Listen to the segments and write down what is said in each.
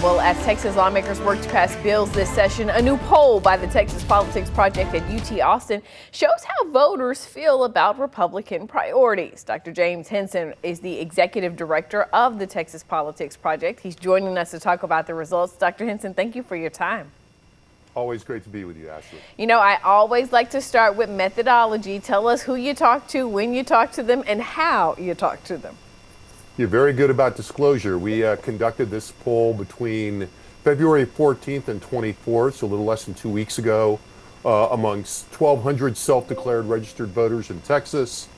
Well, as Texas lawmakers work to pass bills this session, a new poll by the Texas Politics Project at UT Austin shows how voters feel about Republican priorities. Dr. James Henson is the executive director of the Texas Politics Project. He's joining us to talk about the results. Dr. Henson, thank you for your time. Always great to be with you, Ashley. You know, I always like to start with methodology. Tell us who you talk to, when you talk to them, and how you talk to them. You're very good about disclosure. We conducted this poll between February 14th and 24th, so a little less than 2 weeks ago, amongst 1,200 self-declared registered voters in Texas.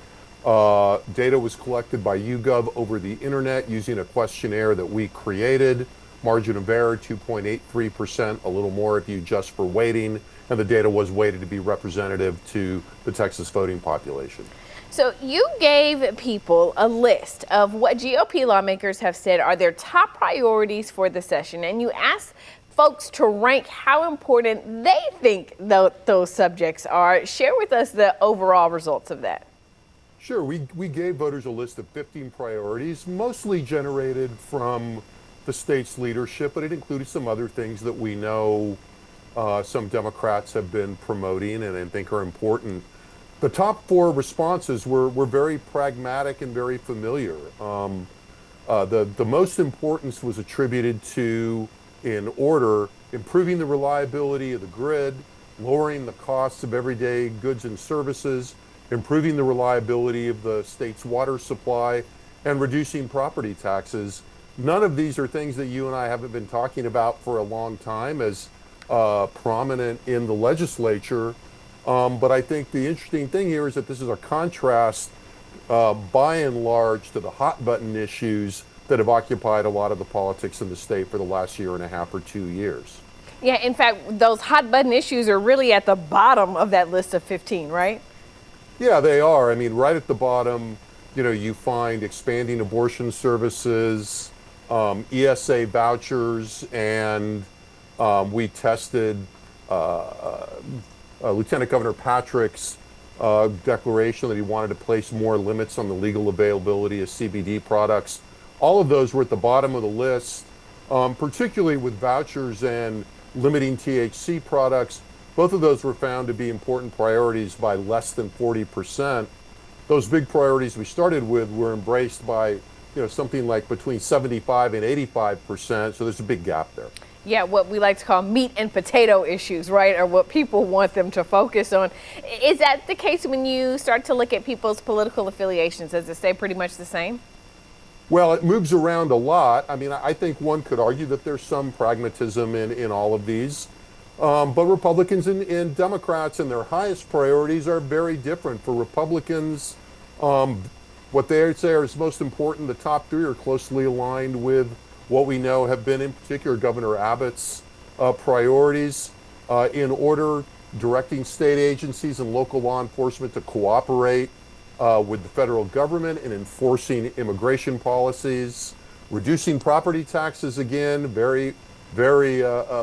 Data was collected by YouGov over the internet using a questionnaire that we created. Margin of error, 2.83%, a little more if you adjust for weighting, and the data was weighted to be representative to the Texas voting population. So you gave people a list of what GOP lawmakers have said are their top priorities for the session, and you asked folks to rank how important they think those subjects are. Share with us the overall results of that. Sure, we gave voters a list of 15 priorities, mostly generated from the state's leadership, but it included some other things that we know some Democrats have been promoting and I think are important. The top 4 responses were very pragmatic and very familiar. The most importance was attributed to, in order, improving the reliability of the grid, lowering the costs of everyday goods and services, improving the reliability of the state's water supply, and reducing property taxes. None of these are things that you and I haven't been talking about for a long time as prominent in the legislature. But I think the interesting thing here is that this is a contrast, by and large, to the hot button issues that have occupied a lot of the politics in the state for the last year and a half or 2 years. Yeah, in fact, those hot button issues are really at the bottom of that list of 15, right? Yeah, they are. I mean, right at the bottom, you know, you find expanding abortion services, ESA vouchers, and we tested Lieutenant Governor Patrick's declaration that he wanted to place more limits on the legal availability of CBD products. All of those were at the bottom of the list, particularly with vouchers and limiting THC products. Both of those were found to be important priorities by less than 40%. Those big priorities we started with were embraced by, something like between 75 and 85%. So there's a big gap there. Yeah, what we like to call meat and potato issues, right, are what people want them to focus on. Is that the case when you start to look at people's political affiliations? Does it stay pretty much the same? Well, it moves around a lot. I mean, I think one could argue that there's some pragmatism in all of these. But Republicans and Democrats and their highest priorities are very different. For Republicans, what they say is most important, the top 3 are closely aligned with what we know have been, in particular, Governor Abbott's priorities. In order, directing state agencies and local law enforcement to cooperate with the federal government in enforcing immigration policies, reducing property taxes, again, very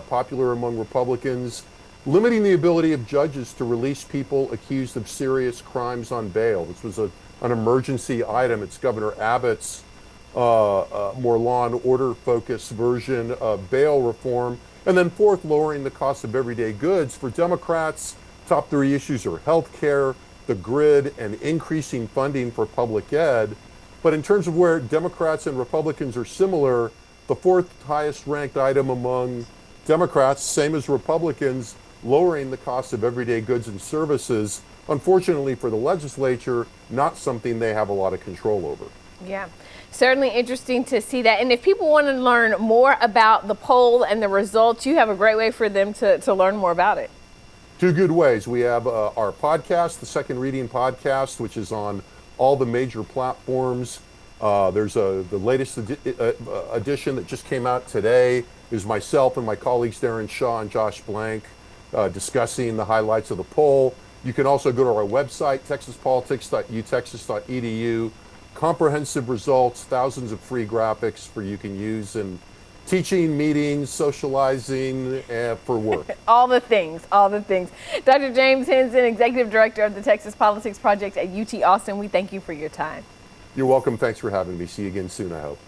popular among Republicans, limiting the ability of judges to release people accused of serious crimes on bail. This was an emergency item. It's Governor Abbott's more law and order focused version of bail reform. And then 4th, lowering the cost of everyday goods. For Democrats, top 3 issues are health care, the grid, and increasing funding for public ed. But in terms of where Democrats and Republicans are similar, the 4th highest ranked item among Democrats, same as Republicans, lowering the cost of everyday goods and services. Unfortunately for the legislature, not something they have a lot of control over. Yeah, certainly interesting to see that. And if people want to learn more about the poll and the results, you have a great way for them to learn more about it. 2 good ways. We have our podcast, the Second Reading Podcast, which is on all the major platforms. There's the latest edition that just came out today is myself and my colleagues Darren Shaw and Josh Blank discussing the highlights of the poll. You can also go to our website, texaspolitics.utexas.edu. Comprehensive results, thousands of free graphics for you can use in teaching, meetings, socializing, for work. All the things. Dr. James Henson, Executive Director of the Texas Politics Project at UT Austin, we thank you for your time. You're welcome. Thanks for having me. See you again soon, I hope.